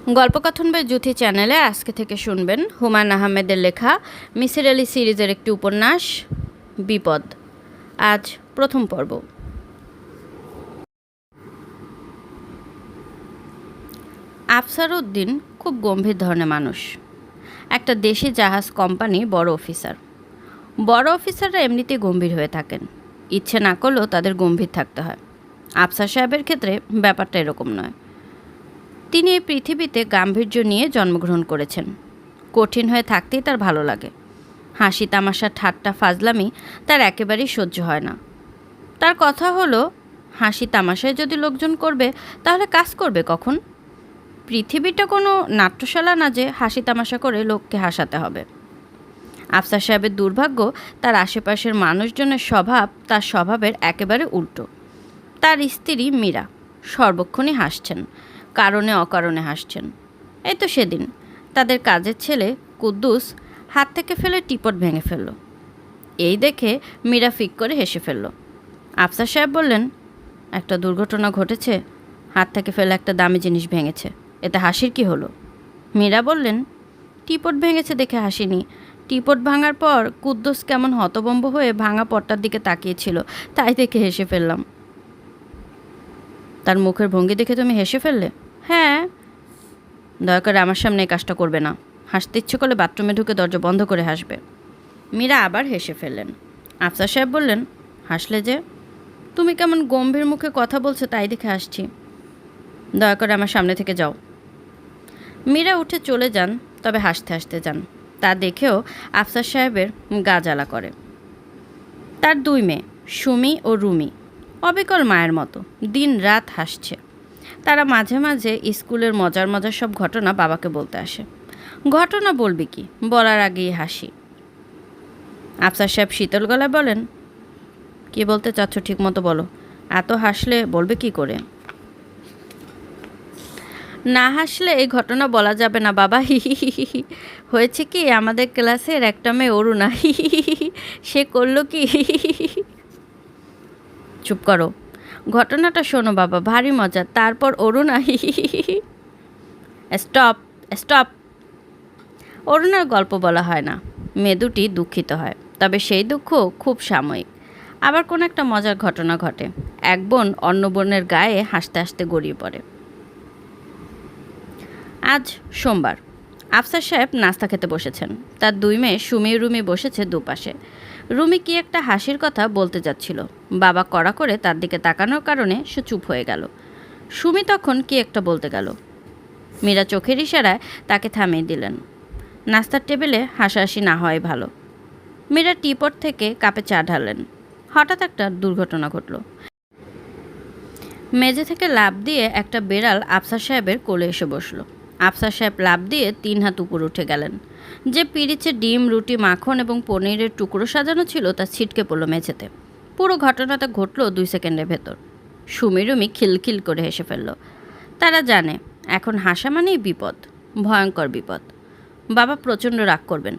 গল্পকথন by Juthi চ্যানেলে আজকে থেকে শুনবেন হুমায়ুন আহমেদের লেখা মিসির আলি সিরিজের একটি উপন্যাস বিপদ। আজ প্রথম পর্ব। আফসার উদ্দিন খুব গম্ভীর ধরনের মানুষ। একটা দেশি জাহাজ কোম্পানি বড় অফিসার। বড় অফিসাররা এমনিতেই গম্ভীর হয়ে থাকেন, ইচ্ছে না করলেও তাদের গম্ভীর থাকতে হয়। আফসার সাহেবের ক্ষেত্রে ব্যাপারটা এরকম নয়। তিনি এই পৃথিবীতে গাম্ভীর্য নিয়ে জন্মগ্রহণ করেছেন। কঠিন হয়ে থাকতেই তার ভালো লাগে। হাসি তামাশা ঠাট্টা ফাজলামি তার একেবারেই সহ্য হয় না। তার কথা হলো, হাসি তামাশায় যদি লোকজন করবে তাহলে কাজ করবে কখন? পৃথিবীটা কোনো নাট্যশালা না যে হাসি তামাশা করে লোককে হাসাতে হবে। আফসার সাহেবের দুর্ভাগ্য, তার আশেপাশের মানুষজনের স্বভাব তার স্বভাবের একেবারে উল্টো। তার স্ত্রী মীরা সর্বক্ষণই হাসছেন, কারণে অকারণে হাসছেন। এই তো সেদিন তাদের কাজের ছেলে কুদ্দুস হাত থেকে ফেলে টিপট ভেঙে ফেলল। এই দেখে মীরা ফিক করে হেসে ফেলল। আফসার সাহেব বললেন, একটা দুর্ঘটনা ঘটেছে, হাত থেকে ফেলে একটা দামি জিনিস ভেঙেছে, এতে হাসির কি হলো? মীরা বললেন, টিপট ভেঙেছে দেখে হাসিনি। টিপট ভাঙার পর কুদ্দুস কেমন হতভম্ব হয়ে ভাঙা পটটার দিকে তাকিয়েছিল, তাই দেখে হেসে ফেললাম। তার মুখের ভঙ্গি দেখে তুমি হেসে ফেললে? হ্যাঁ। দয়া করে আমার সামনে এই কাজটা করবে না। হাসতে ইচ্ছে করলে বাথরুমে ঢুকে দরজা বন্ধ করে হাসবে। মীরা আবার হেসে ফেললেন। আফসার সাহেব বললেন, হাসলে যে? তুমি কেমন গম্ভীর মুখে কথা বলছো তাই দেখে হাসছি। দয়া করে আমার সামনে থেকে যাও। মীরা উঠে চলে যান, তবে হাসতে হাসতে যান। তা দেখেও আফসার সাহেবের গা জ্বালা করে। তার দুই মেয়ে সুমি ও রুমি অবিকল মায়ের মতো দিন রাত হাসছে। তারা মাঝে মাঝে স্কুলের মজার মজার সব ঘটনা বাবাকে বলতে আসে। ঘটনা বলবি কি, বলার আগেই হাসি। আফসার সাহেব শীতল গলায় বলেন, কি বলতে চাচ্ছ ঠিক মতো বলো, এত হাসলে বলবে কি করে? না হাসলে এই ঘটনা বলা যাবে না বাবা। হয়েছে কি, আমাদের ক্লাসের একটা মেয়ে অরুণা, সে করলো কি। চুপ করো, ঘটনাটা শোনো বাবা, ভারী মজা। তারপর অরুণা। Stop stop. অরুণার গল্প বলা হয় না, মেয়ে দুটি দুঃখিত হয়, তবে সেই দুঃখ খুব সাময়িক। আবার কোনো একটা মজার ঘটনা ঘটে, এক বোন অন্য বোনের গায়ে হাসতে হাসতে গড়িয়ে পড়ে। আজ সোমবার। আফসার সাহেব নাস্তা খেতে বসেছেন। তার দুই মেয়ে সুমি রুমি বসেছে দুপাশে। রুমি কি একটা হাসির কথা বলতে যাচ্ছিল, বাবা কড়া করে তার দিকে তাকানোর কারণে সে চুপ হয়ে গেল। সুমি তখন কি একটা বলতে গেল। মীরা চোখের ইশারায় তাকে থামিয়ে দিলেন। নাস্তার টেবিলে হাসাহাসি না হয় ভালো। মীরা টিপট থেকে কাপে চা ঢাললেন। হঠাৎ একটা দুর্ঘটনা ঘটল। মেঝে থেকে লাফ দিয়ে একটা বেড়াল আফসার সাহেবের কোলে এসে বসল। আফসার সাহেব লাফ দিয়ে 3 হাত উপর উঠে গেলেন। যে পিরিচে ডিম, রুটি, মাখন এবং পনিরের টুকরো সাজানো ছিল তা ছিটকে পড়ল মেঝেতে। পুরো ঘটনাটা ঘটল 2 সেকেন্ডের ভেতর। সুমি রুমি খিলখিল করে হেসে ফেলল। তারা জানে এখন হাসা মানেই বিপদ, ভয়ঙ্কর বিপদ। বাবা প্রচণ্ড রাগ করবেন,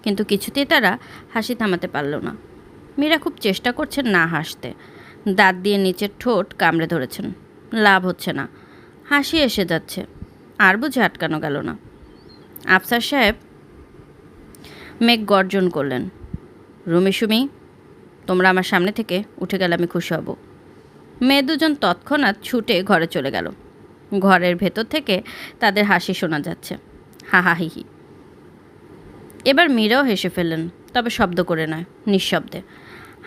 কিন্তু কিছুতেই তারা হাসি থামাতে পারল না। মীরা খুব চেষ্টা করছেন না হাসতে, দাঁত দিয়ে নিচের ঠোঁট কামড়ে ধরেছেন। লাভ হচ্ছে না, হাসি এসে যাচ্ছে, আর বুঝে আটকানো গেল না। আফসার সাহেব মেঘ গর্জন করলেন, রুমি সুমি, তোমরা আমার সামনে থেকে উঠে গেলে আমি খুশি হব। মেয়ে দুজন তৎক্ষণাৎ ছুটে ঘরে চলে গেল। ঘরের ভেতর থেকে তাদের হাসি শোনা যাচ্ছে, হা হা হি হি। এবার মীরাও হেসে ফেললেন, তবে শব্দ করে নয়, নিঃশব্দে।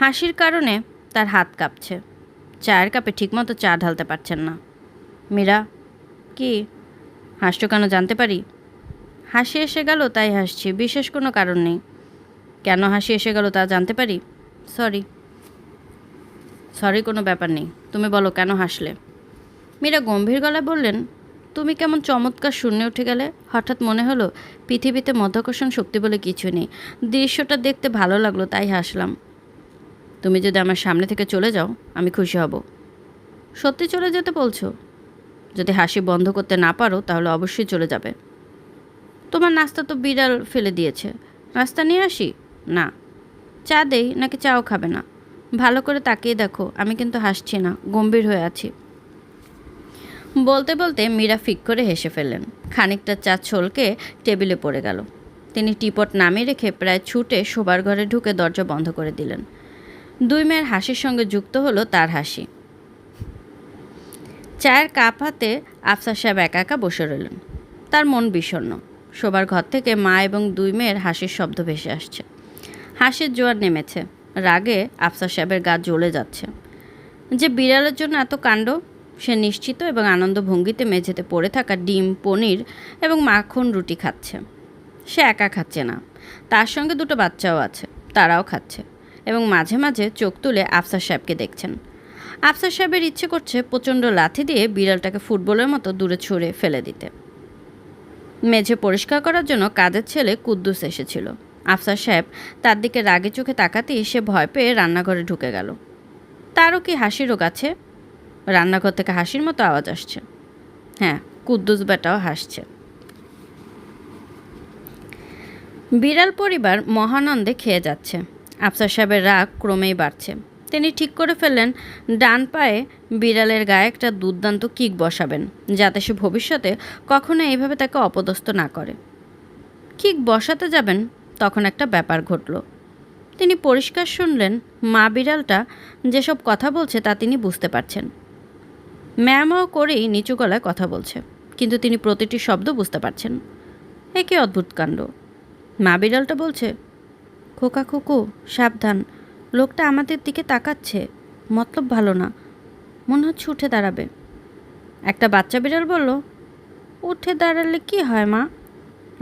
হাসির কারণে তার হাত কাঁপছে, চায়ের কাপে ঠিকমতো চা ঢালতে পারছেন না। মীরা, কি হাসছো কেন জানতে পারি? হাসি এসে গেল তাই হাসছি, বিশেষ কোনো কারণ নেই। কেন হাসি এসে গেল তা জানতে পারি? সরি। সরি কোনো ব্যাপার নেই, তুমি বলো কেন হাসলে? মীরা গম্ভীর গলায় বললেন, তুমি কেমন চমৎকার শূন্যে উঠে গেলে। হঠাৎ মনে হলো পৃথিবীতে মাধ্যাকর্ষণ শক্তি বলে কিছু নেই। দৃশ্যটা দেখতে ভালো লাগলো তাই হাসলাম। তুমি যদি আমার সামনে থেকে চলে যাও আমি খুশি হব। সত্যি চলে যেতে বলছো? যদি হাসি বন্ধ করতে না পারো তাহলে অবশ্যই চলে যাবে। তোমার নাস্তা তো বিড়াল ফেলে দিয়েছে, নাস্তা নিয়ে আসি? না। চা দেই নাকি চাও খাবে না? ভালো করে তাকিয়ে দেখো, আমি কিন্তু হাসছি না, গম্ভীর হয়ে আছি। বলতে বলতে মীরা ফিক করে হেসে ফেললেন। খানিকটা চা ছলকে টেবিলে পড়ে গেল। তিনি টিপট নামিয়ে রেখে প্রায় ছুটে শোবার ঘরে ঢুকে দরজা বন্ধ করে দিলেন। দুই মেয়ের হাসির সঙ্গে যুক্ত হলো তার হাসি। চায়ের কাপ হাতে আফসার সাহেব একা একা বসে রইলেন। তার মন বিষণ্ণ। শোবার ঘর থেকে মা এবং দুই মেয়ের হাসির শব্দ ভেসে আসছে। হাসির জোয়ার নেমেছে। রাগে আফসার সাহেবের গা জ্বলে যাচ্ছে। যে বিড়ালের জন্য এত কাণ্ড, সে নিশ্চিত এবং আনন্দ ভঙ্গিতে মেঝেতে পড়ে থাকা ডিম, পনির এবং মাখন রুটি খাচ্ছে। সে একা খাচ্ছে না, তার সঙ্গে দুটো বাচ্চাও আছে, তারাও খাচ্ছে এবং মাঝে মাঝে চোখ তুলে আফসার সাহেবকে দেখছেন। আফসার সাহেবের ইচ্ছে করছে প্রচণ্ড লাথি দিয়ে বিড়ালটাকে ফুটবলের মতো দূরে ছুঁড়ে ফেলে দিতে। মেঝে পরিষ্কার করার জন্য কাজের ছেলে কুদ্দুস এসেছিল। আফসার সাহেব তার দিকে রাগে চোখে তাকাতেই সে ভয় পেয়ে রান্নাঘরে ঢুকে গেল। তারও কি হাসি রোগ আছে? রান্নাঘর থেকে হাসির মতো আওয়াজ আসছে। হ্যাঁ, কুদ্দুস বেটাও হাসছে। বিড়াল পরিবার মহানন্দে খেয়ে যাচ্ছে। আফসার সাহেবের রাগ ক্রমেই বাড়ছে। তিনি ঠিক করে ফেললেন ডান পায়ে বিড়ালের গায়ে একটা দুর্দান্ত কিক বসাবেন, যাতে সে ভবিষ্যতে কখনো এইভাবে তাকে অপদস্থ না করে। কিক বসাতে যাবেন, তখন একটা ব্যাপার ঘটল। তিনি পরিষ্কার শুনলেন মা বিড়ালটা যেসব কথা বলছে তা তিনি বুঝতে পারছেন। ম্যাও করেই নিচু গলায় কথা বলছে, কিন্তু তিনি প্রতিটি শব্দ বুঝতে পারছেন। এ কি অদ্ভুত কাণ্ড! মা বিড়ালটা বলছে, খোকা খুকু সাবধান, লোকটা আমাদের দিকে তাকাচ্ছে, মতলব ভালো না, মনে হচ্ছে উঠে দাঁড়াবে। একটা বাচ্চা বিড়াল বলল, উঠে দাঁড়ালে কি হয় মা?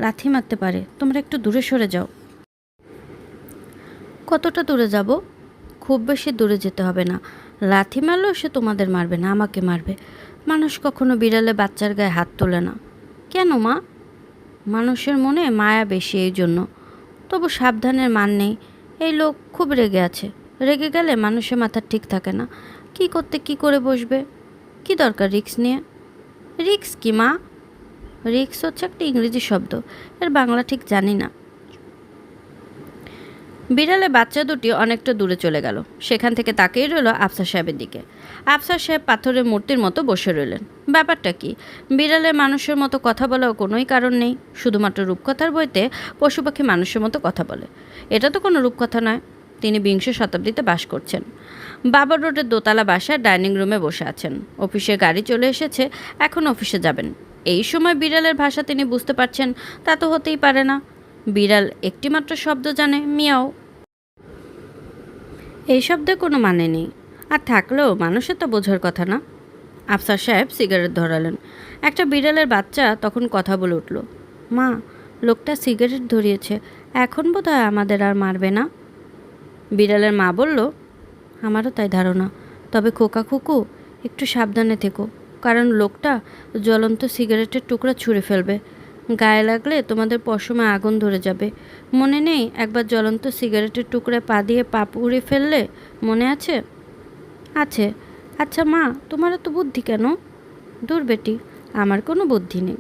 লাথি মারতে পারে, তোমরা একটু দূরে সরে যাও। কতটা দূরে যাব? খুব বেশি দূরে যেতে হবে না। লাথি মারলেও সে তোমাদের মারবে না, আমাকে মারবে। মানুষ কখনো বিড়ালে বাচ্চার গায়ে হাত তোলে না। কেন মা? মানুষের মনে মায়া বেশি, এই জন্য। তবু সাবধানের মান নেই। এই লোক খুব রেগে আছে। রেগে গেলে মানুষের মাথা ঠিক থাকে না। কি করতে কি করে বসবে? কি দরকার রিক্স নিয়ে? রিক্স কি মা? রিক্স হচ্ছে একটা ইংরেজি শব্দ, এর বাংলা ঠিক জানি না। বিড়ালে বাচ্চা দুটি অনেকটা দূরে চলে গেল। সেখান থেকে তাকিয়ে রইল আফসার সাহেবের দিকে। আফসার সাহেব পাথরের মূর্তির মতো বসে রইলেন। ব্যাপারটা কি? বিড়ালে মানুষের মতো কথা বলার কোনোই কারণ নেই। শুধুমাত্র রূপকথার বইতে পশু পাখি মানুষের মতো কথা বলে, এটা তো কোনো রূপকথা নয়। তিনি বিংশ শতাব্দীতে বাস করছেন। বাবার রোডের দোতলা বাসায় ডাইনিং রুমে বসে আছেন। অফিসে গাড়ি চলে এসেছে, এখন অফিসে যাবেন। এই সময় বিড়ালের ভাষা তিনি বুঝতে পারছেন, তা তো হতেই পারে না। বিড়াল একটিমাত্র শব্দ জানে, মিয়াও। এই শব্দে কোনো মানে নেই, আর থাকলেও মানুষের তা বোঝার কথা না। আফসার সাহেব সিগারেট ধরালেন। একটা বিড়ালের বাচ্চা তখন কথা বলে উঠল, মা, লোকটা সিগারেট ধরিয়েছে, এখন বোধহয় আমাদের আর মারবে না। বিড়ালের মা বলল, আমারও তাই ধারণা। তবে খোকা খুকু, একটু সাবধানে থেকো, কারণ লোকটা জ্বলন্ত সিগারেটের টুকরা ছুঁড়ে ফেলবে। গায়ে লাগলে তোমাদের পশমে আগুন ধরে যাবে। মনে নেই একবার জ্বলন্ত সিগারেটের টুকরায় পা দিয়ে পা পুড়ে ফেললে? মনে আছে? আছে। আচ্ছা মা, তোমার এত বুদ্ধি কেন? দূর বেটি, আমার কোনো বুদ্ধি নেই।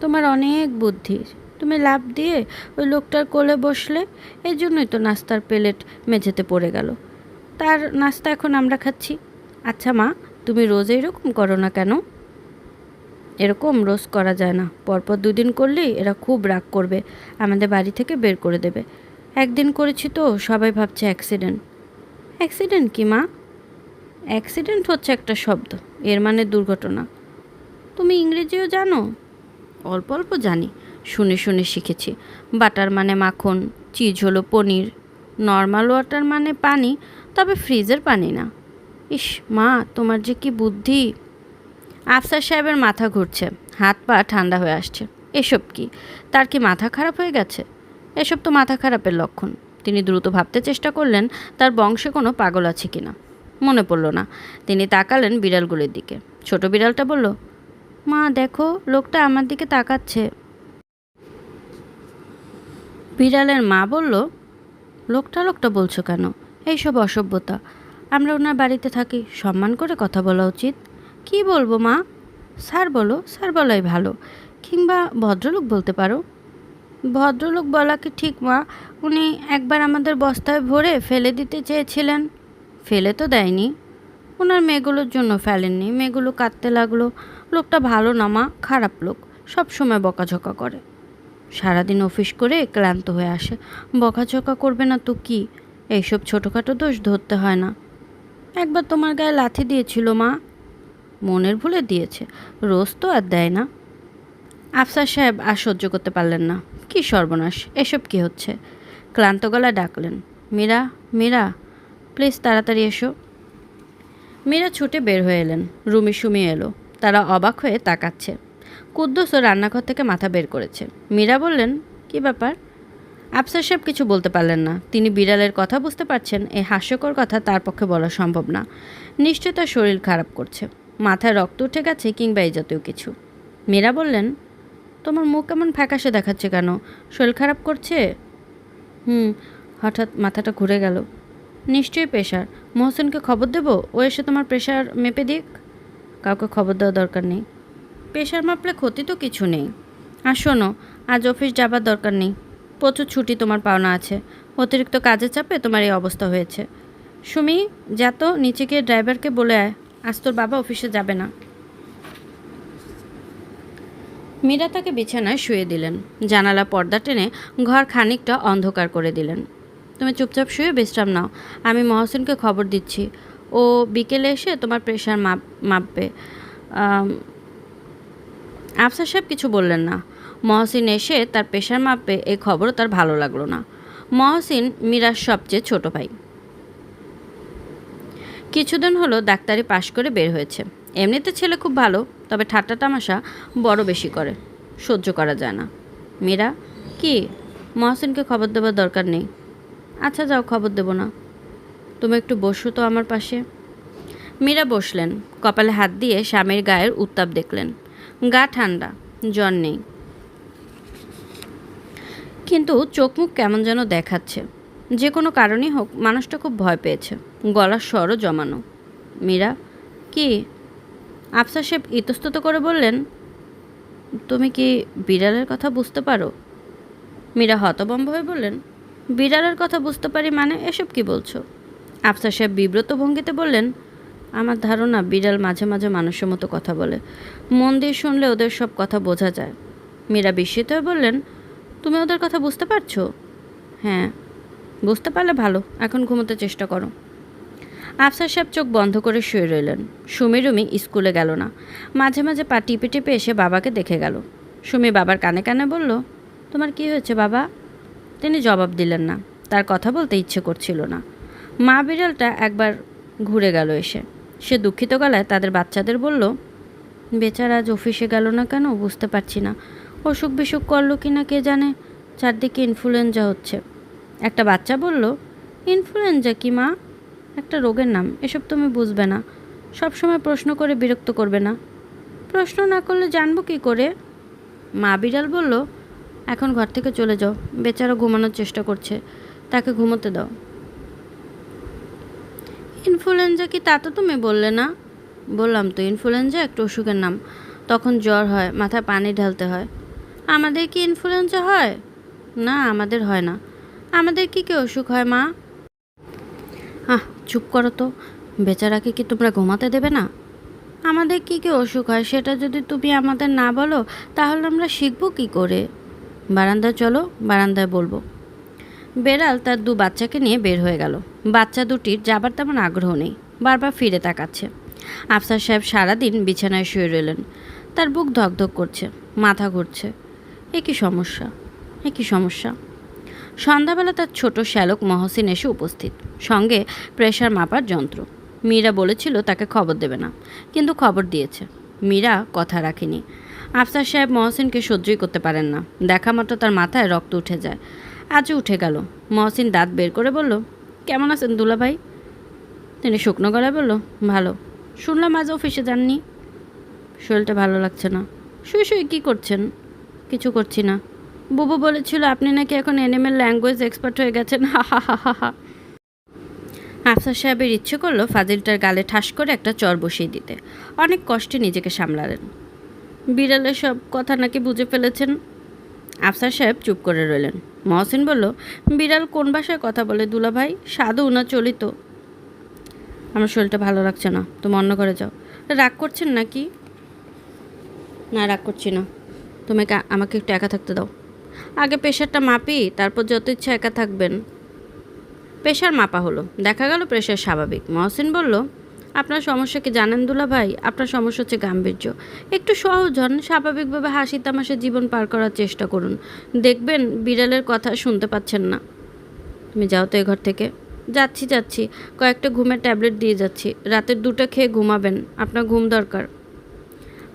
তোমার অনেক বুদ্ধি। তুমি লাফ দিয়ে ওই লোকটার কোলে বসলে, এই জন্যই তো নাস্তার প্লেট মেঝেতে পড়ে গেল। তার নাস্তা এখন আমরা খাচ্ছি। আচ্ছা মা, তুমি রোজ এরকম করো না কেন? এরকম রোজ করা যায় না। পরপর দুদিন করলেই এরা খুব রাগ করবে, আমাদের বাড়ি থেকে বের করে দেবে। একদিন করেছি তো সবাই ভাবছে অ্যাক্সিডেন্ট। অ্যাক্সিডেন্ট কি মা? অ্যাক্সিডেন্ট হচ্ছে একটা শব্দ, এর মানে দুর্ঘটনা। তুমি ইংরেজিও জানো? অল্প অল্প জানি, শুনে শুনে শিখেছি। বাটার মানে মাখন, চিজ হলো পনির, নর্মাল ওয়াটার মানে পানি, তবে ফ্রিজের পানি না। ইস মা, তোমার যে কি বুদ্ধি! আফসার সাহেবের মাথা ঘুরছে, হাত পা ঠান্ডা হয়ে আসছে। এসব কি? তার কি মাথা খারাপ হয়ে গেছে? এসব তো মাথা খারাপের লক্ষণ। তিনি দ্রুত ভাবতে চেষ্টা করলেন তার বংশে কোনো পাগল আছে কিনা। মনে পড়ল না। তিনি তাকালেন বিড়ালগুলির দিকে। ছোট বিড়ালটা বলল, মা দেখো, লোকটা আমার দিকে তাকাচ্ছে। বিড়ালের মা বলল, লোকটা লোকটা বলছো কেন? এইসব অসভ্যতা। আমরা ওনার বাড়িতে থাকি, সম্মান করে কথা বলা উচিত। কি বলবো মা? স্যার বলো, স্যার বলাই ভালো, কিংবা ভদ্রলোক বলতে পারো। ভদ্রলোক বলা কি ঠিক মা? উনি একবার আমাদের বস্তায় ভরে ফেলে দিতে চেয়েছিলেন। ফেলে তো দেয়নি, ওনার মেয়েগুলোর জন্য ফেলেননি। মেয়েগুলো কাঁদতে লাগলো, লোকটা ভালো না মা, খারাপ লোক, সব সময় বকাঝকা করে। সারাদিন অফিস করে ক্লান্ত হয়ে আসে, বকাঝকা করবে না তো কি? এইসব ছোটোখাটো দোষ ধরতে হয় না। একবার তোমার গায়ে লাথি দিয়েছিল মা। মনের ভুলে দিয়েছে, রোজ তো আর দেয় না। আফসার সাহেব আর সহ্য করতে পারলেন না। কি সর্বনাশ, এসব কি হচ্ছে? ক্লান্ত গলায় ডাকলেন, মীরা, মীরা, প্লিজ তাড়াতাড়ি এসো। মীরা ছুটে বের হয়ে এলেন। রুমি সুমি এলো। তারা অবাক হয়ে তাকাচ্ছে। কুদ্দুসও রান্নাঘর থেকে মাথা বের করেছে। মীরা বললেন, কি ব্যাপার? আফসার সাহেব কিছু বলতে পারলেন না। তিনি বিড়ালের কথা বুঝতে পারছেন, এই হাস্যকর কথা তার পক্ষে বলা সম্ভব না। নিশ্চয় তার শরীর খারাপ করছে, মাথায় রক্ত উঠে গেছে কিংবা এই জাতীয় কিছু। মীরা বললেন, তোমার মুখ কেমন ফ্যাকাশে দেখাচ্ছে কেন? শরীর খারাপ করছে? হঠাৎ মাথাটা ঘুরে গেল। নিশ্চয়ই প্রেশার। মহসিনকে খবর দেবো, ও এসে তোমার প্রেশার মেপে দিক। কাউকে খবর দেওয়ার দরকার নেই। প্রেশার মাপলে ক্ষতি তো কিছু নেই। আর শোনো, আজ অফিস যাবার দরকার নেই। প্রচুর ছুটি তোমার পাওনা আছে। অতিরিক্ত কাজের চাপে তোমার এই অবস্থা হয়েছে। সুমি, যা তো নিচে গিয়ে ড্রাইভারকে বলে আয়, আজ তোর বাবা অফিসে যাবে না। মীরা তাকে বিছানায় শুয়ে দিলেন। জানালা পর্দা টেনে ঘর খানিকটা অন্ধকার করে দিলেন। তুমি চুপচাপ শুয়ে বিশ্রাম নাও, আমি মহসিনকে খবর দিচ্ছি। ও বিকেলে এসে তোমার প্রেশার মাপবে। আফসার সাহেব কিছু বললেন না। মহসিন এসে তার প্রেশার মাপবে, এই খবর তার ভালো লাগলো না। মহসিন মীরার সবচেয়ে ছোট ভাই। কিছুদিন হলো ডাক্তারি পাশ করে বের হয়েছে। এমনিতে ছেলে খুব ভালো, তবে ঠাট্টা তামাশা বড় বেশি করে, সহ্য করা যায় না। মীরা, কি? মহসিনকে খবর দেওয়ার দরকার নেই। আচ্ছা যাও, খবর দেব না। তুমি একটু বসো তো আমার পাশে। মীরা বসলেন। কপালে হাত দিয়ে স্বামীর গায়ের উত্তাপ দেখলেন। গা ঠান্ডা, জ্বর নেই, কিন্তু চোখ মুখ কেমন যেন দেখাচ্ছে। যে কোনো কারণেই হোক, মানুষটা খুব ভয় পেয়েছে। গলার স্বরও জমানো। মীরা, কি? আফসার সাহেব ইতস্তত করে বললেন, তুমি কি বিড়ালের কথা বুঝতে পারো? মীরা হতভম্ব হয়ে বললেন, বিড়ালের কথা বুঝতে পারি মানে? এসব কি বলছো? আফসার সাহেব বিব্রত ভঙ্গিতে বললেন, আমার ধারণা বিড়াল মাঝে মাঝে মানুষের মতো কথা বলে। মন দিয়ে শুনলে ওদের সব কথা বোঝা যায়। মীরা বিস্মিত হয়ে বললেন, তুমি ওদের কথা বুঝতে পারছো? হ্যাঁ। বুঝতে পারলে ভালো, এখন ঘুমোতে চেষ্টা করো। আফসার সাহেব চোখ বন্ধ করে শুয়ে রইলেন। সুমি রুমি স্কুলে গেল না। মাঝে মাঝে পা টিপে টিপে এসে বাবাকে দেখে গেল। সুমি বাবার কানে কানে বলল, তোমার কি হয়েছে বাবা? তিনি জবাব দিলেন না। তার কথা বলতে ইচ্ছে করছিল না। মা বিড়ালটা একবার ঘুরে গেল এসে। সে দুঃখিত গলায় তাদের বাচ্চাদের বলল, বেচারা আজ অফিসে গেল না কেন বুঝতে পারছি না। অসুখ বিসুখ করলো কি না কে জানে। চারদিকে ইনফ্লুয়েঞ্জা হচ্ছে। একটা বাচ্চা বলল, ইনফ্লুয়েঞ্জা কি মা? একটা রোগের নাম, এসব তুমি বুঝবে না। সবসময় প্রশ্ন করে বিরক্ত করবে না। প্রশ্ন না করলে জানবো কি করে? মা বিড়াল বলল, এখন ঘর থেকে চলে যাও, বেচারা ঘুমানোর চেষ্টা করছে, তাকে ঘুমোতে দাও। ইনফ্লুয়েঞ্জা কি তা তো তুমি বললে না? বললাম তো, ইনফ্লুয়েঞ্জা একটা অসুখের নাম। তখন জ্বর হয়, মাথায় পানি ঢালতে হয়। আমাদের কি ইনফ্লুয়েঞ্জা হয়? না, আমাদের হয় না। আমাদের কি কি অসুখ হয় মা? চুপ করো তো। বেচারাকে কি তোমরা ঘুমাতে দেবে না? আমাদের কি কি অসুখ হয় সেটা যদি তুমি আমাদের না বলো, তাহলে আমরা শিখবো কি করে? বারান্দায় চলো, বারান্দায় বলবো। বেড়াল তার দু বাচ্চাকে নিয়ে বের হয়ে গেল। বাচ্চা দুটির যাবার তেমন আগ্রহ নেই, বারবার ফিরে তাকাচ্ছে। আফসার সাহেব সারাদিন বিছানায় শুয়ে রইলেন। তার বুক ধকধক করছে, মাথা ঘুরছে। এ কি সমস্যা, এ কি সমস্যা? সন্ধ্যাবেলা তার ছোট শ্যালক মহসিন এসে উপস্থিত, সঙ্গে প্রেশার মাপার যন্ত্র। মীরা বলেছিল তাকে খবর দেবে না, কিন্তু খবর দিয়েছে। মীরা কথা রাখেনি। আফসার সাহেব মহসিনকে সহ্যই করতে পারেন না। দেখা মাত্র তার মাথায় রক্ত উঠে যায়। আজও উঠে গেল। মহসিন দাঁত বের করে বলল, কেমন আছেন দুলাভাই? তিনি শুকনো গলায় বলল, ভালো। শুনলাম আজ অফিসে যাননি। শরীরটা ভালো লাগছে না। শুয়ে শুয়ে কী করছেন? কিছু করছি না। বুবু বলেছিল আপনি নাকি এখন এনিম্যাল ল্যাঙ্গুয়েজ এক্সপার্ট হয়ে গেছেন। হা হা হা হা হা। আফসার সাহেবের ইচ্ছে করলো ফাজিলটার গালে ঠাস করে একটা চর বসিয়ে দিতে। অনেক কষ্টে নিজেকে সামলালেন। বিড়ালের সব কথা নাকি বুঝে ফেলেছেন। আফসার সাহেব চুপ করে রইলেন। মহসিন বলল, বিড়াল কোন ভাষায় কথা বলে দুলাভাই? সাধু না চলিত? আমার শরীরটা ভালো লাগছে না, তুমি অন্য ঘরে যাও। রাগ করছেন নাকি? না, রাগ করছি না। তোমাকে আমাকে একটু একা থাকতে দাও। আগে প্রেশারটা মাপি, তারপর যত ইচ্ছা একা থাকবেন। প্রেশার মাপা হলো, দেখা গেল প্রেশার স্বাভাবিক। মহসিন বলল, আপনার সমস্যা কি জানেন দুলা ভাই? আপনার সমস্যা হচ্ছে গাম্ভীর্য। একটু সহজ হন, স্বাভাবিকভাবে হাসি তামাশা জীবন পার করার চেষ্টা করুন। দেখবেন বিড়ালের কথা শুনতে পাচ্ছেন না। তুমি যাও তো এ ঘর থেকে। যাচ্ছি, কয়েকটা ঘুমের ট্যাবলেট দিয়ে যাচ্ছি। রাতের 2টা খেয়ে ঘুমাবেন, আপনার ঘুম দরকার।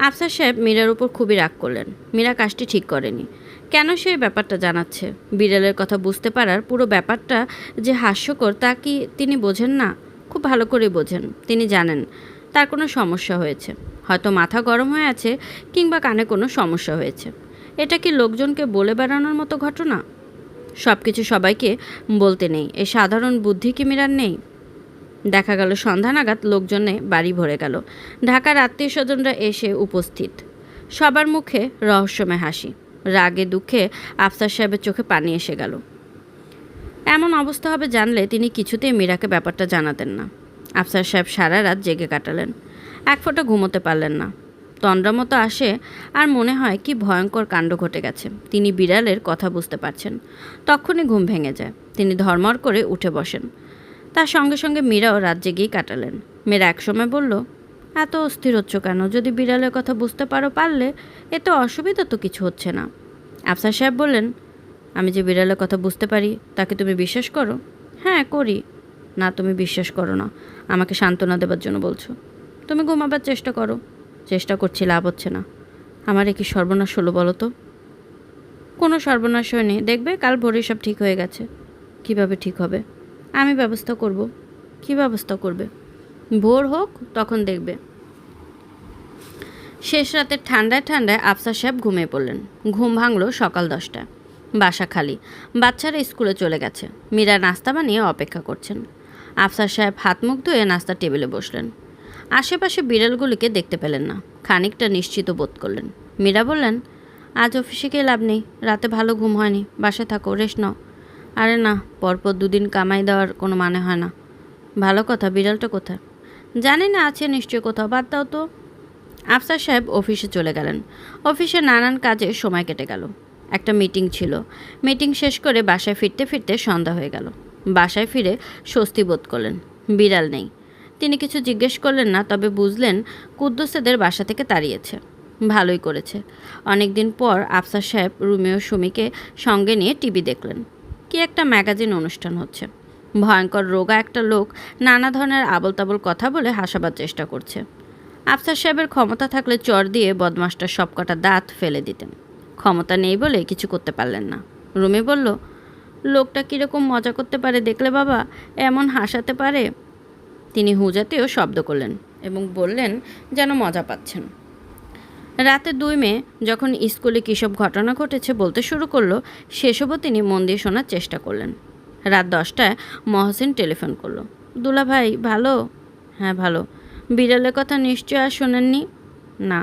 আফসার সাহেব মীরার উপর খুবই রাগ করলেন। মীরা কাজটি ঠিক করেনি। কেন সে ব্যাপারটা জানাচ্ছে? বিড়ালের কথা বুঝতে পারার পুরো ব্যাপারটা যে হাস্যকর তা কি তিনি বোঝেন না? খুব ভালো করে বোঝেন। তিনি জানেন তার কোনো সমস্যা হয়েছে, হয়তো মাথা গরম হয়ে আছে, কিংবা কানে কোনো সমস্যা হয়েছে। এটা কি লোকজনকে বলে বেড়ানোর মতো ঘটনা? সব কিছু সবাইকে বলতে নেই, এই সাধারণ বুদ্ধি কি মীরার নেই? দেখা গেল সন্ধ্যা নাগাদ লোকজনে বাড়ি ভরে গেল। ঢাকার আত্মীয় স্বজনরা এসে উপস্থিত। সবার মুখে রহস্যময় হাসি। রাগে দুঃখে আফসার সাহেবের চোখে পানি এসে গেল। এমন অবস্থা হবে জানলে তিনি কিছুতেই মীরাকে ব্যাপারটা জানাতেন না। আফসার সাহেব সারা রাত জেগে কাটালেন। এক ফোঁটা ঘুমোতে পারলেন না। তন্দ্রা মতো আসে, আর মনে হয় কি ভয়ঙ্কর কাণ্ড ঘটে গেছে। তিনি বিড়ালের কথা বুঝতে পারছেন। তখনই ঘুম ভেঙে যায়। তিনি ধর্মর করে উঠে বসেন। তার সঙ্গে সঙ্গে মীরাও রাত জেগেই কাটালেন। মেয়েরা একসময় বলল, এত অস্থির হচ্ছ কেন? যদি বিড়ালের কথা বুঝতে পারলে এতে অসুবিধা তো কিছু হচ্ছে না। আফসার সাহেব বললেন, আমি যে বিড়ালের কথা বুঝতে পারি তাকে তুমি বিশ্বাস করো? হ্যাঁ, করি। না, তুমি বিশ্বাস করো না, আমাকে সান্ত্বনা দেবার জন্য বলছো। তুমি ঘুমাবার চেষ্টা করো। চেষ্টা করছি, লাভ হচ্ছে না। আমার কি সর্বনাশ হলো বলো তো? কোনো সর্বনাশ হয়নি, দেখবে কাল ভোরে সব ঠিক হয়ে গেছে। কিভাবে ঠিক হবে? আমি ব্যবস্থা করব। কি ব্যবস্থা করবে? ভোর হোক, তখন দেখবে। শেষ রাতে ঠান্ডায় আফসার সাহেব ঘুমিয়ে পড়লেন। ঘুম ভাঙল সকাল 10টায়। বাসা খালি, বাচ্চারা স্কুলে চলে গেছে। মীরা নাস্তা বানিয়ে অপেক্ষা করছেন। আফসার সাহেব হাত মুখ ধুয়ে নাস্তার টেবিলে বসলেন। আশেপাশে বিড়ালগুলিকে দেখতে পেলেন না। খানিকটা নিশ্চিত বোধ করলেন। মীরা বললেন, আজ অফিসে গিয়ে লাভ নেই, রাতে ভালো ঘুম হয়নি, বাসায় থাকো, রেস্ট নাও। আরে না, পরপর 2 দিন কামাই দেওয়ার কোনো মানে হয় না। ভালো কথা, বিড়ালটা কোথায়? জানি না, আছে নিশ্চয় কোথাও, বাদ দাও তো। আফসার সাহেব অফিসে চলে গেলেন। অফিসে নানান কাজে সময় কেটে গেল। একটা মিটিং ছিল। মিটিং শেষ করে বাসায় ফিরতে ফিরতে সন্ধ্যা হয়ে গেল। বাসায় ফিরে স্বস্তি বোধ করলেন, বিড়াল নেই। তিনি কিছু জিজ্ঞেস করলেন না, তবে বুঝলেন কুদ্দুসেদের বাসা থেকে তাড়িয়েছে। ভালোই করেছে। অনেক দিন পর আফসার সাহেব রুমে ও সুমিকে সঙ্গে নিয়ে টিভি দেখলেন। কি একটা ম্যাগাজিন অনুষ্ঠান হচ্ছে। ভয়ঙ্কর রোগা একটা লোক নানা ধরনের আবল তাবল কথা বলে হাসাবার চেষ্টা করছে। আফসার সাহেবের ক্ষমতা থাকলে চর দিয়ে বদমাসটার সবকটা দাঁত ফেলে দিতেন। ক্ষমতা নেই বলে কিছু করতে পারলেন না। রুমি বলল, লোকটা কীরকম মজা করতে পারে দেখলে বাবা, এমন হাসাতে পারে। তিনি হুঁজাতেও শব্দ করলেন এবং বললেন যেন মজা পাচ্ছেন। রাতে 2 মেয়ে যখন স্কুলে কী সব ঘটনা ঘটেছে বলতে শুরু করলো, সেসবও তিনি মন দিয়ে শোনার চেষ্টা করলেন। রাত 10টায় মহসিন টেলিফোন করলো। দুলা ভাই ভালো? হ্যাঁ ভালো। বিড়ালের কথা নিশ্চয় আর শোনেননি? না।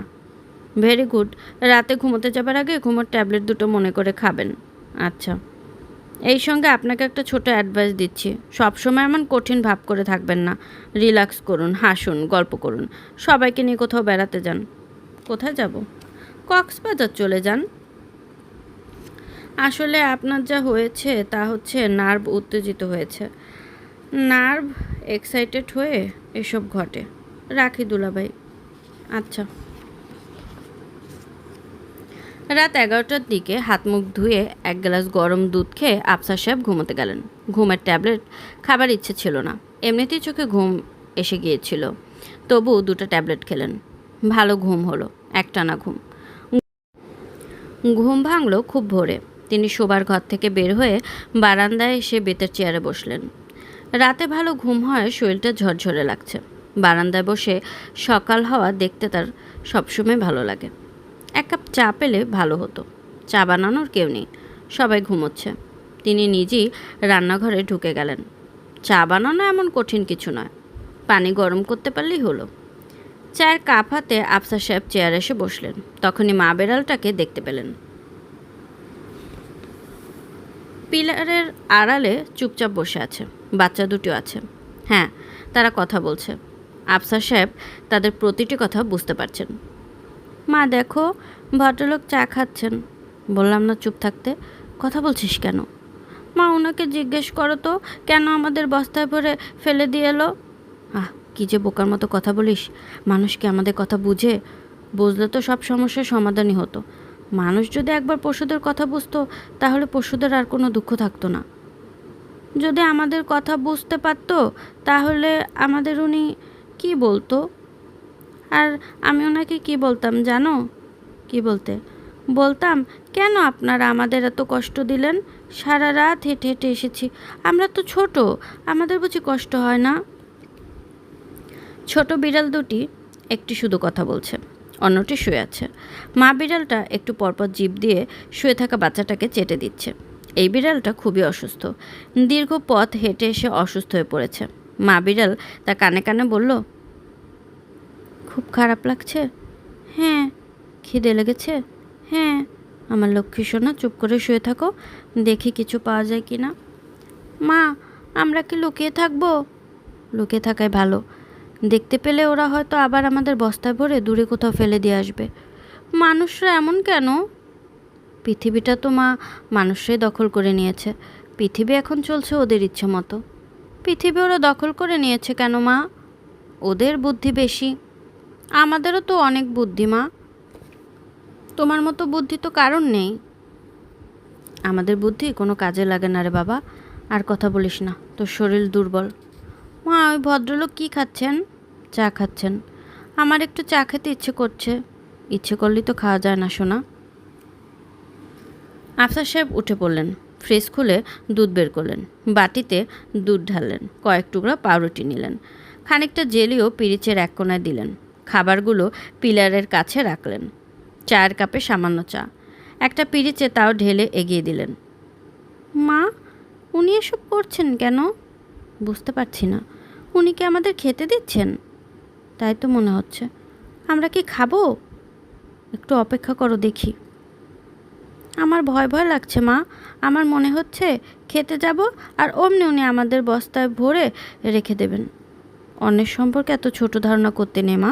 Very good. রাতে ঘুমোতে যাবার আগে ঘুমোর ট্যাবলেট 2টো মনে করে খাবেন। আচ্ছা। এই সঙ্গে আপনাকে একটা ছোট অ্যাডভাইস দিচ্ছি, সবসময় এমন কঠিন ভাব করে থাকবেন না। রিল্যাক্স করুন, হাসুন, গল্প করুন, সবাইকে নিয়ে কোথাও বেড়াতে যান। কোথায় যাব? কক্সবাজার চলে যান। আসলে আপনার যা হয়েছে তা হচ্ছে নার্ভ উত্তেজিত হয়েছে। নার্ভ এক্সাইটেড হয়ে এসব ঘটে। রাখি দুলাভাই। আচ্ছা। রাত 11টার দিকে হাত মুখ ধুয়ে 1 গ্লাস গরম দুধ খেয়ে আফসার সাহেব ঘুমোতে গেলেন। ঘুমের ট্যাবলেট খাবার ইচ্ছে ছিল না, এমনিতেই চোখে ঘুম এসে গিয়েছিল। তবু 2টা ট্যাবলেট খেলেন। ভালো ঘুম হলো, একটানা ঘুম। ঘুম ভাঙল খুব ভোরে। তিনি শোবার ঘর থেকে বের হয়ে বারান্দায় এসে বেতের চেয়ারে বসলেন। রাতে ভালো ঘুম হয়, শরীরটা ঝরঝরে লাগছে। বারান্দায় বসে সকাল হওয়া দেখতে তার সবসময় ভালো লাগে। 1 কাপ চা পেলে ভালো হতো। চা বানানোর কেউ নেই, সবাই ঘুমোচ্ছে। তিনি নিজেই রান্নাঘরে ঢুকে গেলেন। চা বানানো এমন কঠিন কিছু নয়, পানি গরম করতে পারলেই হলো। চায়ের কাপ হাতে আফসার সাহেব চেয়ারে এসে বসলেন। তখনই মা বেড়ালটাকে দেখতে পেলেন। পিলারের আড়ালে চুপচাপ বসে আছে। বাচ্চা 2টিও আছে। হ্যাঁ, তারা কথা বলছে। আফসার সাহেব তাদের প্রতিটি কথা বুঝতে পারছেন। মা দেখো, ভদ্রলোক চা খাচ্ছেন। বললাম না চুপ থাকতে, কথা বলছিস কেন? মা, ওনাকে জিজ্ঞেস করো তো কেন আমাদের বস্তায় ভরে ফেলে দিয়ে এলো। আহ, কী যে বোকার মতো কথা বলিস। মানুষ কি আমাদের কথা বুঝে? বুঝলে তো সব সমস্যার সমাধানই হতো। মানুষ যদি একবার পশুদের কথা বুঝতো তাহলে পশুদের আর কোনো দুঃখ থাকতো না। যদি আমাদের কথা বুঝতে পারতো তাহলে আমাদের উনি কি বলতো? আর আমি ওনাকে কি বলতাম জানো? কি বলতে? বলতাম, কেন আপনারা আমাদের এত কষ্ট দিলেন? সারা রাত হেঁটে হেঁটে এসেছি, আমরা তো ছোট, আমাদের বুঝি কষ্ট হয় না? ছোট বিড়াল দুটি একটি শুধু কথা বলছে, অন্যটি শুয়ে আছে। মা বিড়ালটা একটু পরপর জিভ দিয়ে শুয়ে থাকা বাচ্চাটাকে চেটে দিচ্ছে। এই বিড়ালটা খুবই অসুস্থ, দীর্ঘ পথ হেঁটে এসে অসুস্থ হয়ে পড়েছে। মা বিড়াল তার কানে কানে বলল, খুব খারাপ লাগছে? হ্যাঁ। খিদে লেগেছে? হ্যাঁ। আমার লক্ষ্মী সোনা, চুপ করে শুয়ে থাকো, দেখি কিছু পাওয়া যায় কি না। মা, আমরা কি লুকিয়ে থাকবো? লুকিয়ে থাকাই ভালো। দেখতে পেলে ওরা হয়তো আবার আমাদের বস্তায় ভরে দূরে কোথাও ফেলে দিয়ে আসবে। মানুষরা এমন কেন? পৃথিবীটা তো মা মানুষরাই দখল করে নিয়েছে। পৃথিবী এখন চলছে ওদের ইচ্ছে মতো। পৃথিবী ওরা দখল করে নিয়েছে কেন মা? ওদের বুদ্ধি বেশি, আমাদেরও তো অনেক বুদ্ধি মা। তোমার মতো বুদ্ধি তো কারণ নেই। আমাদের বুদ্ধি কোনো কাজে লাগে না রে বাবা। আর কথা বলিস না, তোর শরীর দুর্বল। মা, ওই ভদ্রলোক কি খাচ্ছেন? চা খাচ্ছেন। আমার একটু চা খেতে ইচ্ছে করছে। ইচ্ছে করলেই তো খাওয়া যায় না সোনা। আফসার সাহেব উঠে পড়লেন, ফ্রিজ খুলে দুধ বের করলেন, বাটিতে দুধ ঢাললেন, কয়েক টুকরা পাউরুটি নিলেন, খানিকটা জেলিও পিরিচের এক কোণায় দিলেন। খাবারগুলো পিলারের কাছে রাখলেন। চায়ের কাপে সামান্য চা, একটা পিরিচে তাও ঢেলে এগিয়ে দিলেন। মা, উনি এসব করছেন কেন? বুঝতে পারছি না। উনি কি আমাদের খেতে দিচ্ছেন? তাই তো মনে হচ্ছে। আমরা কি খাবো? একটু অপেক্ষা করো দেখি। আমার ভয় ভয় লাগছে মা। আমার মনে হচ্ছে খেতে যাব আর অমনি উনি আমাদের বস্তায় ভরে রেখে দেবেন। অন্যের সম্পর্কে এত ছোট ধারণা করতে নেই মা,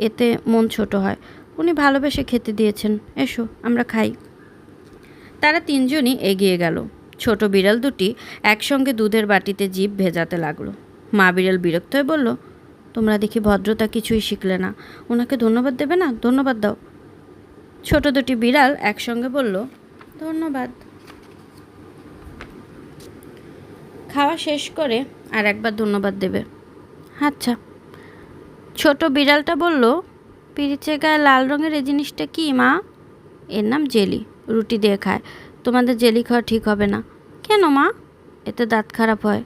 এতে মন ছোট হয়। উনি ভালোবেসে খেতে দিয়েছেন, এসো আমরা খাই। তারা তিনজনই এগিয়ে গেল। ছোট বিড়াল দুটি একসঙ্গে দুধের বাটিতে জিভ ভেজাতে লাগলো। মা বিড়াল বিরক্ত হয়ে বলল, তোমরা দেখি ভদ্রতা কিছুই শিখলে না। ওনাকে ধন্যবাদ দেবে না? ধন্যবাদ দাও। ছোট দুটি বিড়াল একসঙ্গে বলল, ধন্যবাদ। খাওয়া শেষ করে আর একবার ধন্যবাদ দেবে। আচ্ছা। ছোট বিড়ালটা বলল, পিরিচে গায়ে লাল রঙের এই জিনিসটা কি মা? এর নাম জেলি, রুটি দিয়ে খায়। তোমাদের জেলি খাওয়া ঠিক হবে না। কেন মা? এতে দাঁত খারাপ হয়।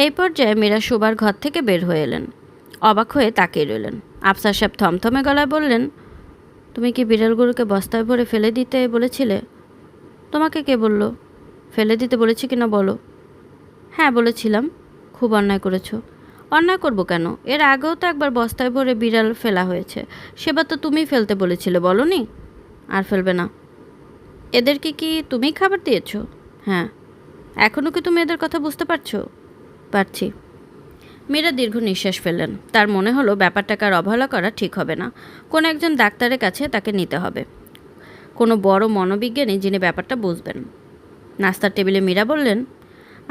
এই পর্যায়ে মীরা শোবার ঘর থেকে বের হয়ে এলেন। অবাক হয়ে তাকিয়ে রইলেন। আফসার সাহেব থমথমে গলায় বললেন, তুমি কি বিড়ালগুলোকে বস্তায় ভরে ফেলে দিতে বলেছিলে? তোমাকে কে বলল? ফেলে দিতে বলেছি কিনা বলো। হ্যাঁ বলেছিলাম। খুব অন্যায় করেছো। অন্যায় করব কেন? এর আগেও তো একবার বস্তায় ভরে বিড়াল ফেলা হয়েছে, সেবার তো তুমিই ফেলতে বলেছিলে, বলনি? আর ফেলবে না। এদেরকে কি তুমিই খাবার দিয়েছো? হ্যাঁ। এখনও কি তুমি এদের কথা বুঝতে পারছো? পারছি। মীরা দীর্ঘ নিঃশ্বাস ফেললেন। তার মনে হলো ব্যাপারটাকে আর অবহেলা করা ঠিক হবে না। কোনো একজন ডাক্তারের কাছে তাকে নিতে হবে, কোনো বড় মনোবিজ্ঞানী যিনি ব্যাপারটা বুঝবেন। নাস্তার টেবিলে মীরা বললেন,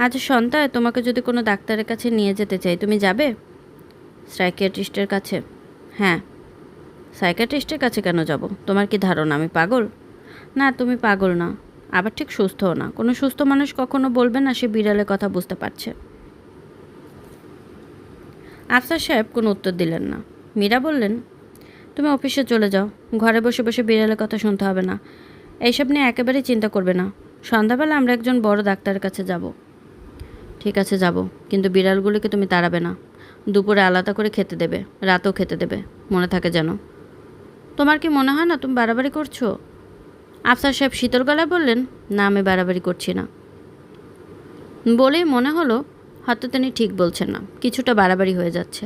আজ সন্ধ্যায় তোমাকে যদি কোনো ডাক্তারের কাছে নিয়ে যেতে চাই, তুমি যাবে? সাইকিয়াট্রিস্টের কাছে? হ্যাঁ। সাইকিয়াট্রিস্টের কাছে কেন যাব? তোমার কি ধারণা আমি পাগল? না, তুমি পাগল না, আবার ঠিক সুস্থও না। কোনো সুস্থ মানুষ কখনো বলবে না সে বিড়ালের কথা বুঝতে পারছে। আফসার সাহেব কোনো উত্তর দিলেন না। মীরা বললেন, তুমি অফিসে চলে যাও, ঘরে বসে বসে বিড়ালের কথা শুনতে হবে না। এইসব নিয়ে একেবারেই চিন্তা করবে না। সন্ধ্যাবেলা আমরা একজন বড় ডাক্তারের কাছে যাব। ঠিক আছে যাব, কিন্তু বিড়ালগুলিকে তুমি তাড়াবে না। দুপুরে আলাদা করে খেতে দেবে, রাতেও খেতে দেবে, মনে থাকে যেন। তোমার কি মনে হয় না তুমি বাড়াবাড়ি করছো? আফসার সাহেব শীতল গলায় বললেন, না আমি বাড়াবাড়ি করছি না। বলেই মনে হলো হয়তো তিনি ঠিক বলছেন না, কিছুটা বাড়াবাড়ি হয়ে যাচ্ছে।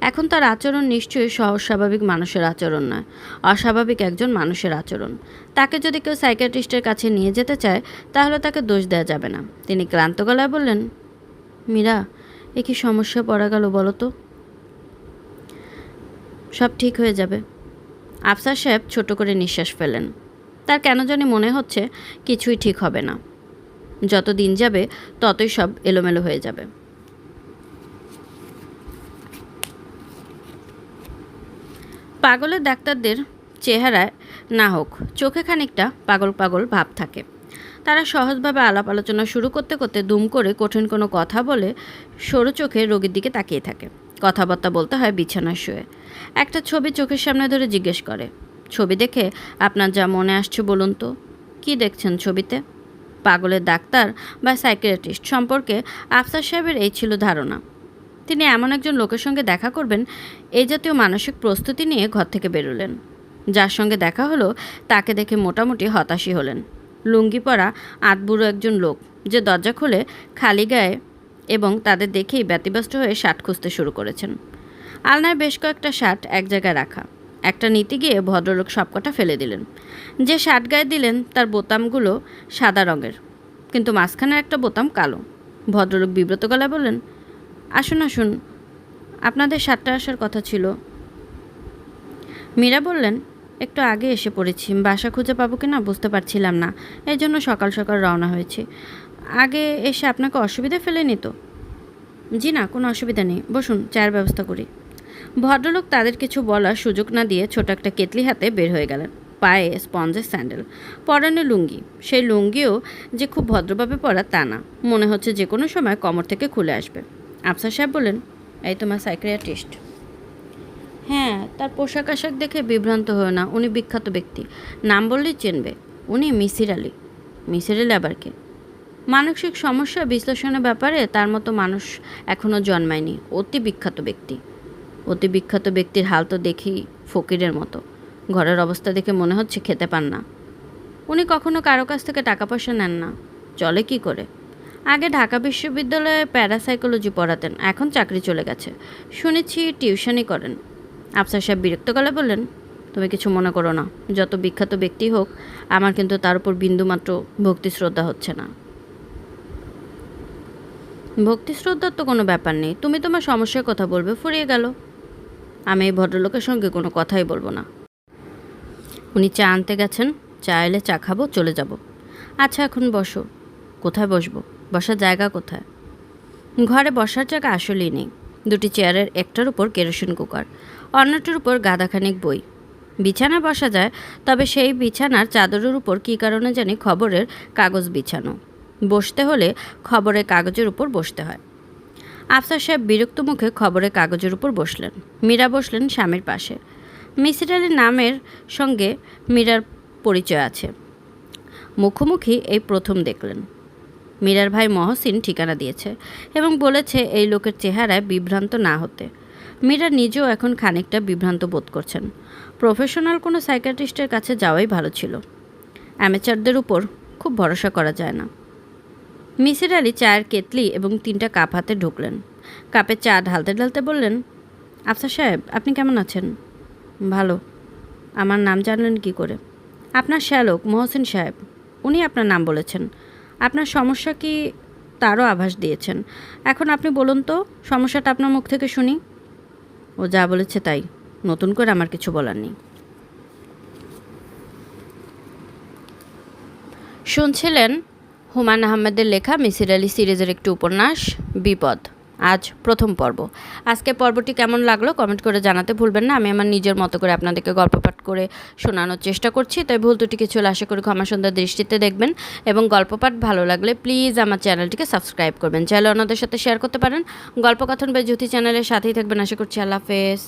এখন তার আচরণ নিশ্চয়ই সহজ স্বাভাবিক মানুষের আচরণ নয়, অস্বাভাবিক একজন মানুষের আচরণ। তাকে যদি কেউ সাইকিয়াট্রিস্টের কাছে নিয়ে যেতে চায় তাহলে তাকে দোষ দেওয়া যাবে না। তিনি ক্লান্ত গলায় বললেন, মীরা, এ কি সমস্যা পড়া গেল বলো তো? সব ঠিক হয়ে যাবে। আফসার সাহেব ছোট করে নিঃশ্বাস ফেলেন। তার কেন জানি মনে হচ্ছে কিছুই ঠিক হবে না। যত দিন যাবে ততই সব এলোমেলো হয়ে যাবে। পাগলের ডাক্তারদের চেহারায় না হোক চোখে খানিকটা পাগল পাগল ভাব থাকে। তারা সহজভাবে আলাপ আলোচনা শুরু করতে করতে দুম করে কঠিন কোনো কথা বলে সরু চোখে রোগীর দিকে তাকিয়ে থাকে। কথাবার্তা বলতে হয় বিছানায় শুয়ে। একটা ছবি চোখের সামনে ধরে জিজ্ঞেস করে, ছবি দেখে আপনার যা মনে আসছে বলুন তো, কী দেখছেন ছবিতে? পাগলের ডাক্তার বা সাইকিয়াট্রিস্ট সম্পর্কে আফসার সাহেবের এই ছিল ধারণা। তিনি এমন একজন লোকের সঙ্গে দেখা করবেন এই জাতীয় মানসিক প্রস্তুতি নিয়ে ঘর থেকে বেরোলেন। যার সঙ্গে দেখা হলো তাকে দেখে মোটামুটি হতাশই হলেন। লুঙ্গি পরা আধবুড়ো একজন লোক, যে দরজা খুলে খালি গায়ে এবং তাদের দেখেই ব্যতিব্যস্ত হয়ে শার্ট খুঁজতে শুরু করেছেন। আলনায় বেশ কয়েকটা শার্ট এক জায়গায় রাখা। একটা নিতে গিয়ে ভদ্রলোক সবকটা ফেলে দিলেন। যে শার্ট গায়ে দিলেন তার বোতামগুলো সাদা রঙের, কিন্তু মাঝখানের একটা বোতাম কালো। ভদ্রলোক বিব্রত গলায় বললেন, আসুন আসুন, আপনাদের শার্টটা আসার কথা ছিল। মীরা বললেন, একটু আগে এসে পড়েছি, বাসা খুঁজে পাবো কি না বুঝতে পারছিলাম না, এই জন্য সকাল সকাল রওনা হয়েছি। আগে এসে আপনাকে অসুবিধা ফেলেনি তো? জি না, কোনো অসুবিধা নেই, বসুন, চায়ের ব্যবস্থা করি। ভদ্রলোক তাদের কিছু বলার সুযোগ না দিয়ে ছোট একটা কেতলি হাতে বের হয়ে গেলেন। পায়ে স্পঞ্জের স্যান্ডেল, পরনে লুঙ্গি। সেই লুঙ্গিও যে খুব ভদ্রভাবে পরা তা না, মনে হচ্ছে যে কোনো সময় কোমর থেকে খুলে আসবে। আফসার সাহেব বললেন, এই তোমার সাইকিয়াট্রিস্ট? হ্যাঁ, তার পোশাক আশাক দেখে বিভ্রান্ত হয় না, উনি বিখ্যাত ব্যক্তি, নাম বললেই চিনবে। উনি মিসির আলী। মিসির আলী আবার কে? মানসিক সমস্যা বিশ্লেষণের ব্যাপারে তার মতো মানুষ এখনও জন্মায়নি। অতি বিখ্যাত ব্যক্তি। অতি বিখ্যাত ব্যক্তির হাল তো দেখি ফকিরের মতো। ঘরের অবস্থা দেখে মনে হচ্ছে খেতে পান না। উনি কখনো কারো কাছ থেকে টাকা পয়সা নেন না। চলে কি করে? আগে ঢাকা বিশ্ববিদ্যালয়ে প্যারাসাইকোলজি পড়াতেন, এখন চাকরি চলে গেছে। শুনেছি টিউশনই করেন। আফসার সাহেব বিরক্ত গলায় বললেন, তুমি কিছু মনে করো না, যত বিখ্যাত ব্যক্তি হোক আমার কিন্তু তার উপর বিন্দুমাত্র ভক্তি শ্রদ্ধা হচ্ছে না। ভক্তি শ্রদ্ধার তো কোনো ব্যাপার নেই, তুমি তোমার সমস্যার কথা বলবে, ফুরিয়ে গেল। আমি এই ভদ্রলোকের সঙ্গে কোনো কথাই বলবো না। উনি চা আনতে গেছেন, চা এলে চা খাবো, চলে যাব। আচ্ছা, এখন বসো। কোথায় বসবো? বসার জায়গা কোথায়? ঘরে বসার জায়গা আসলেই নেই। দুটি চেয়ারের একটার উপর কেরোসিন কুকার, অন্যটার উপর গাদাখানিক বই। বিছানায় বসা যায়, তবে সেই বিছানার চাদরের উপর কী কারণে জানি খবরের কাগজ বিছানো। বসতে হলে খবরের কাগজের উপর বসতে হয়। আফসার সাহেব বিরক্ত মুখে খবরের কাগজের উপর বসলেন। মীরা বসলেন স্বামীর পাশে। মিসির আলীর নামের সঙ্গে মীরার পরিচয় আছে, মুখোমুখি এই প্রথম দেখলেন। মীরার ভাই মহসিন ঠিকানা দিয়েছে এবং বলেছে এই লোকের চেহারায় বিভ্রান্ত না হতে। মীরা নিজেও এখন খানিকটা বিভ্রান্ত বোধ করছেন। প্রফেশনাল কোনো সাইকিয়াট্রিস্টের কাছে যাওয়াই ভালো ছিল। অ্যামেচারদের উপর খুব ভরসা করা যায় না। মিসির আলী চায়ের কেতলি এবং 3টা কাপ হাতে ঢুকলেন। কাপে চা ঢালতে ঢালতে বললেন, আফসার সাহেব, আপনি কেমন আছেন? ভালো। আমার নাম জানলেন কি করে? আপনার শ্যালক মহসিন সাহেব, উনি আপনার নাম বলেছেন। আপনার সমস্যা কি তারও আভাস দিয়েছেন। এখন আপনি বলুন তো, সমস্যাটা আপনার মুখ থেকে শুনি। ও যা বলেছে তাই, নতুন করে আমার কিছু বলার নেই। শুনছিলেন হুমায়ুন আহমেদের লেখা মিসির আলী সিরিজের একটি উপন্যাস বিপদ, আজ প্রথম পর্ব। আজকে পর্বটি কেমন লাগলো কমেন্ট করে জানাতে ভুলবেন না। আমি আমার নিজের মতো করে আপনাদেরকে গল্প পাঠ করে শোনানোর চেষ্টা করছি, তাই ভুল ত্রুটি কিছু হলে আশা করি ক্ষমা সুন্দর দৃষ্টিতে দেখবেন এবং গল্প পাঠ ভালো লাগলে প্লিজ আমার চ্যানেলটিকে সাবস্ক্রাইব করবেন। চাইলে অন্যদের সাথে শেয়ার করতে পারেন। গল্পকথন বা জ্যোতি চ্যানেলের সাথেই থাকবেন। আশা করছি। আল্লাহ হাফেজ।